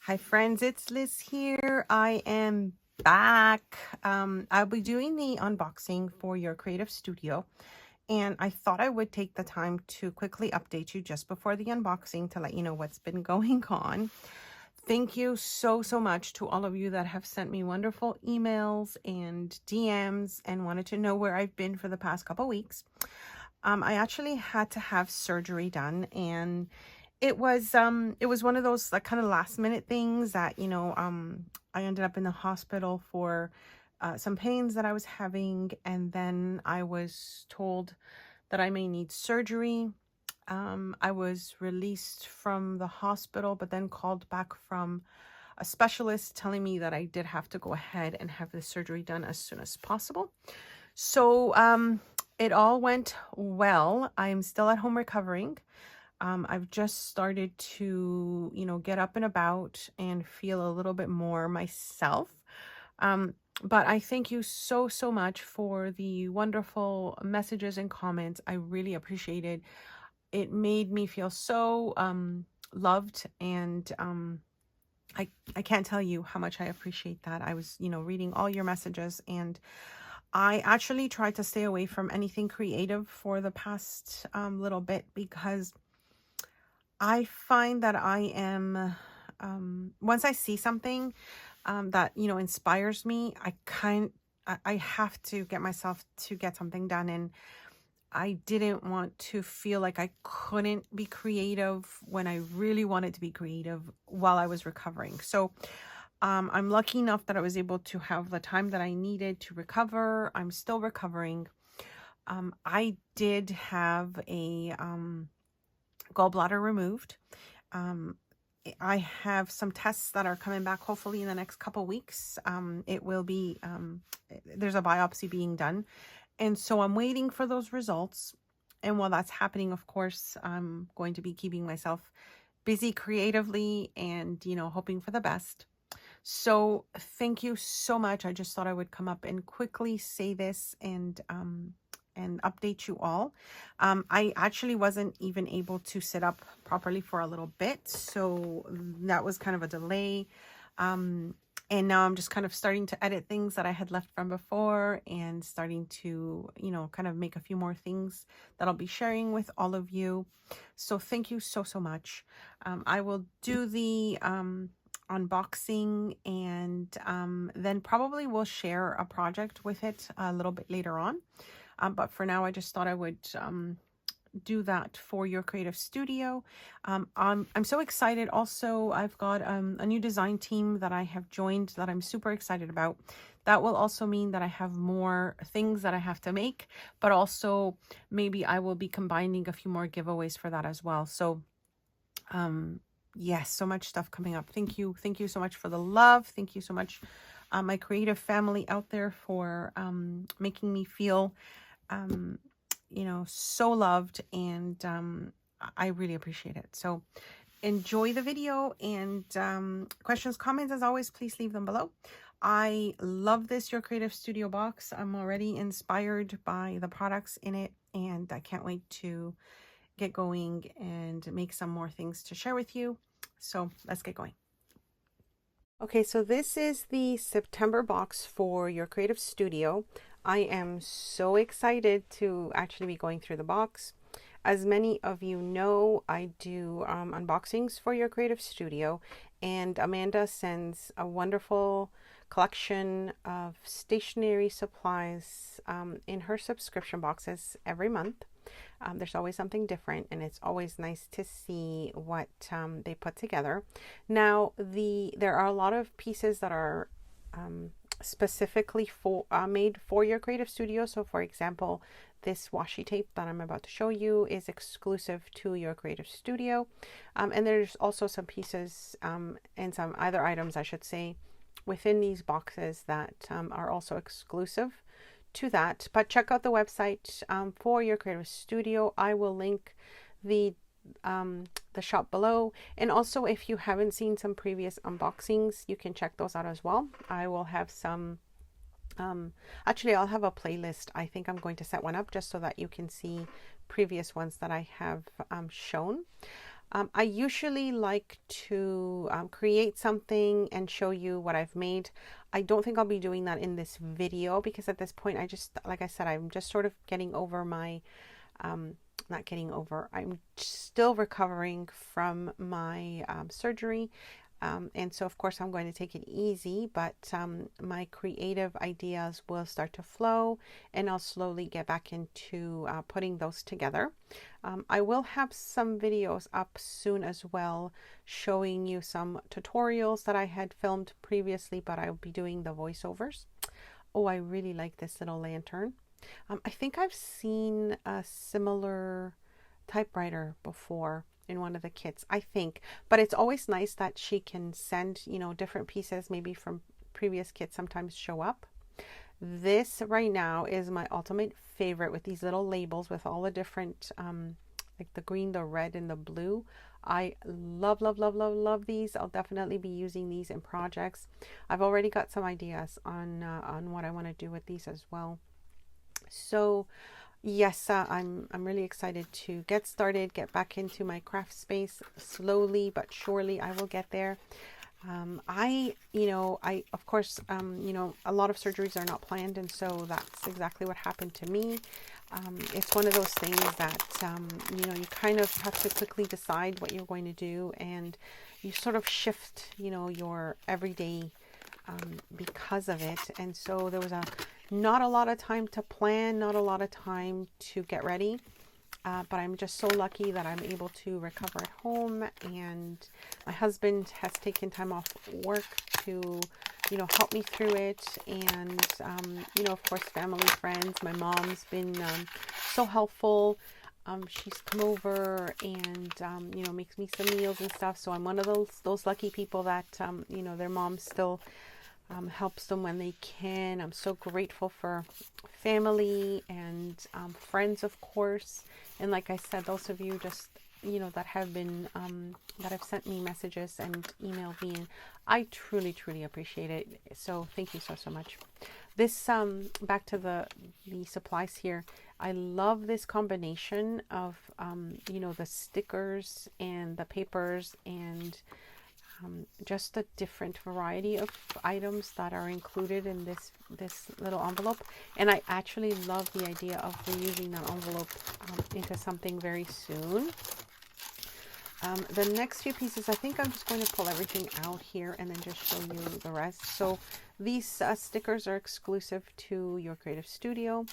Hi friends, it's Liz here. I am back. I'll be doing the unboxing for your creative studio, and I thought I would take the time to quickly update you just before the unboxing to let you know what's been going on. Thank you so much to all of you that have sent me wonderful emails and DMs and wanted to know where I've been for the past couple weeks. I actually had to have surgery done, and it was one of those like kind of last minute things that, I ended up in the hospital for some pains that I was having, and then I was told that I may need surgery. I was released from the hospital, but then called back from a specialist telling me that I did have to go ahead and have the surgery done as soon as possible. So it all went well. I'm still at home recovering. I've just started to, get up and about and feel a little bit more myself. But I thank you so much for the wonderful messages and comments. I really appreciate it. It made me feel so loved, and I can't tell you how much I appreciate that. I was, reading all your messages, and I actually tried to stay away from anything creative for the past little bit, because I find that I am, once I see something that, inspires me, I have to get myself to get something done. And I didn't want to feel like I couldn't be creative when I really wanted to be creative while I was recovering. So I'm lucky enough that I was able to have the time that I needed to recover. I'm still recovering. I did have a gallbladder removed. I have some tests that are coming back hopefully in the next couple weeks. It will be, there's a biopsy being done. And so I'm waiting for those results. And while that's happening, of course, I'm going to be keeping myself busy creatively and, hoping for the best. So thank you so much. I just thought I would come up and quickly say this and update you all. I actually wasn't even able to sit up properly for a little bit, so that was kind of a delay. And now I'm just kind of starting to edit things that I had left from before, and starting to, kind of make a few more things that I'll be sharing with all of you. So thank you so much. I will do the unboxing, and then probably we'll share a project with it a little bit later on. But for now, I just thought I would do that for your creative studio. I'm so excited. Also, I've got a new design team that I have joined that I'm super excited about. That will also mean that I have more things that I have to make, but also maybe I will be combining a few more giveaways for that as well. So yes, so much stuff coming up. Thank you so much for the love. Thank you so much, my creative family out there, for making me feel so loved, and I really appreciate it. So enjoy the video, and questions, comments, as always, please leave them below. I love this Your Creative Studio box. I'm already inspired by the products in it, and I can't wait to get going and make some more things to share with you. So let's get going. Okay, so this is the September box for Your Creative Studio. I am so excited to actually be going through the box. As many of you know, I do unboxings for Your Creative Studio, and Amanda sends a wonderful collection of stationery supplies in her subscription boxes every month. There's always something different, and it's always nice to see what they put together. Now, there are a lot of pieces that are specifically made for Your Creative Studio. So for example, this washi tape that I'm about to show you is exclusive to Your Creative Studio. And there's also some pieces and some other items, I should say, within these boxes that are also exclusive to that. But check out the website for Your Creative Studio. I will link the shop below, and also if you haven't seen some previous unboxings, you can check those out as well. I will have some actually I'll have a playlist. I think I'm going to set one up just so that you can see previous ones that I have shown. I usually like to create something and show you what I've made. I don't think I'll be doing that in this video because at this point I just, like I said, I'm just sort of getting over my, not getting over, I'm still recovering from my surgery. And so of course I'm going to take it easy, but my creative ideas will start to flow and I'll slowly get back into putting those together. I will have some videos up soon as well, showing you some tutorials that I had filmed previously, but I'll be doing the voiceovers. Oh, I really like this little lantern. I think I've seen a similar typewriter before in one of the kits, I think, but it's always nice that she can send, you know, different pieces maybe from previous kits sometimes show up. This right now is my ultimate favorite with these little labels with all the different like the green, the red, and the blue. I love, love, love, love, love these. I'll definitely be using these in projects. I've already got some ideas on what I want to do with these as well. So yes, I'm really excited to get started, get back into my craft space. Slowly but surely I will get there. I of course, a lot of surgeries are not planned, and so that's exactly what happened to me. It's one of those things that, you kind of have to quickly decide what you're going to do, and you sort of shift, your everyday because of it. And so there was not a lot of time to plan, not a lot of time to get ready. But I'm just so lucky that I'm able to recover at home, and my husband has taken time off work to, help me through it. And, of course, family, friends. My mom's been so helpful. She's come over and, makes me some meals and stuff. So I'm one of those lucky people that, their mom still helps them when they can. I'm so grateful for family and friends, of course. And like I said, those of you just, that have been, that have sent me messages and emailed me, and I truly, truly appreciate it. So thank you so, so much. This, back to the supplies here. I love this combination of, the stickers and the papers and just a different variety of items that are included in this little envelope. And I actually love the idea of reusing that envelope into something very soon. The next few pieces, I think I'm just going to pull everything out here and then just show you the rest. So these stickers are exclusive to your creative studio.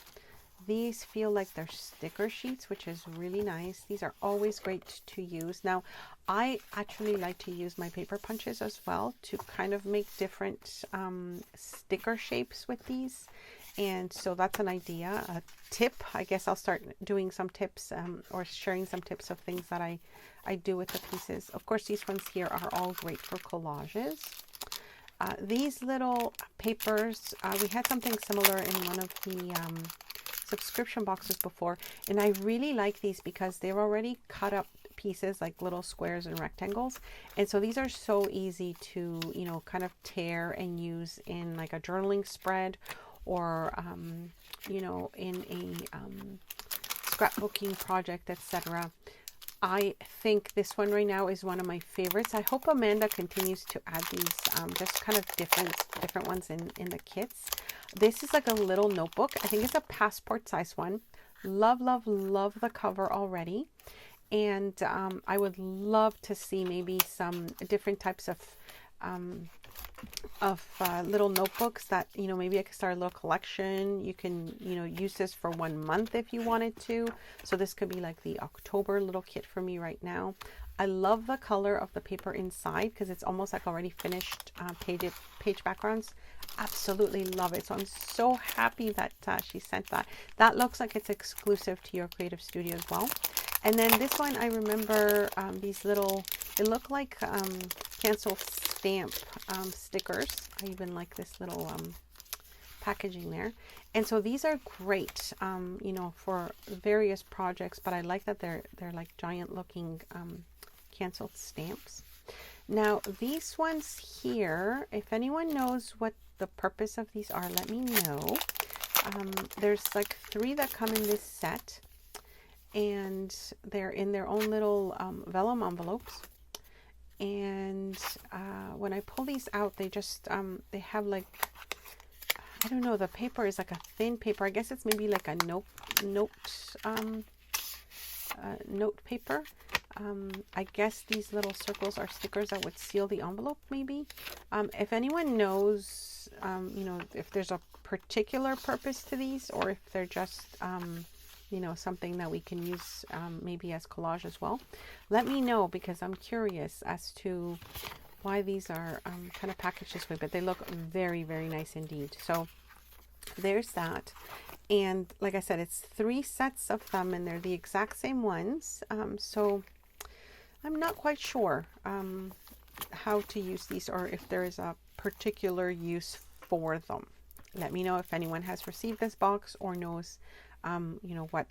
These feel like they're sticker sheets, which is really nice. These are always great to use. Now, I actually like to use my paper punches as well to kind of make different sticker shapes with these. And so that's an idea, a tip. I guess I'll start doing some tips or sharing some tips of things that I do with the pieces. Of course, these ones here are all great for collages. These little papers, we had something similar in one of the subscription boxes before, and I really like these because they're already cut up pieces like little squares and rectangles, and so these are so easy to kind of tear and use in like a journaling spread or in a scrapbooking project, etc. I think this one right now is one of my favorites. I hope Amanda continues to add these just kind of different ones in the kits. This is like a little notebook. I think it's a passport size one. Love, love, love the cover already. And I would love to see maybe some different types of little notebooks that, maybe I could start a little collection. You can, use this for 1 month if you wanted to. So this could be like the October little kit for me right now. I love the color of the paper inside because it's almost like already finished page backgrounds. Absolutely love it. So I'm so happy that she sent that. That looks like it's exclusive to your creative studio as well. And then this one, I remember these little, it look like cancel stamp stickers. I even like this little packaging there. And so these are great, for various projects, but I like that they're like giant looking canceled stamps. Now these ones here, if anyone knows what the purpose of these are, let me know. There's like 3 that come in this set. and they're in their own little vellum envelopes. And when I pull these out, they just they have like, I don't know, the paper is like a thin paper. I guess it's maybe like a note paper. I guess these little circles are stickers that would seal the envelope, maybe. If anyone knows, you know, if there's a particular purpose to these, or if they're just, you know, something that we can use maybe as collage as well, let me know, because I'm curious as to why these are kind of packaged this way, but they look very, very nice indeed. So there's that. And like I said, it's 3 sets of them, and they're the exact same ones. So I'm not quite sure how to use these, or if there is a particular use for them. Let me know if anyone has received this box or knows you know, what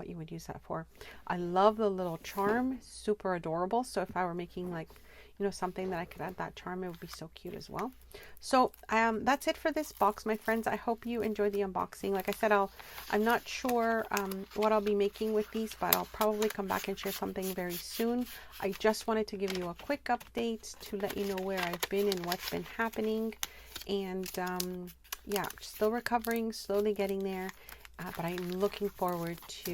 you would use that for. I love the little charm, super adorable. So if I were making like, you know, something that I could add that charm, it would be so cute as well. So that's it for this box, my friends. I hope you enjoyed the unboxing. Like I said, I'm not sure what I'll be making with these, but I'll probably come back and share something very soon. I just wanted to give you a quick update to let you know where I've been and what's been happening. And yeah, still recovering, slowly getting there. But I'm looking forward to,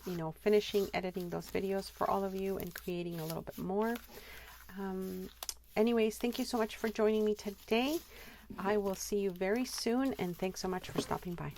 you know, finishing editing those videos for all of you and creating a little bit more. Anyways, thank you so much for joining me today. I will see you very soon, and thanks so much for stopping by.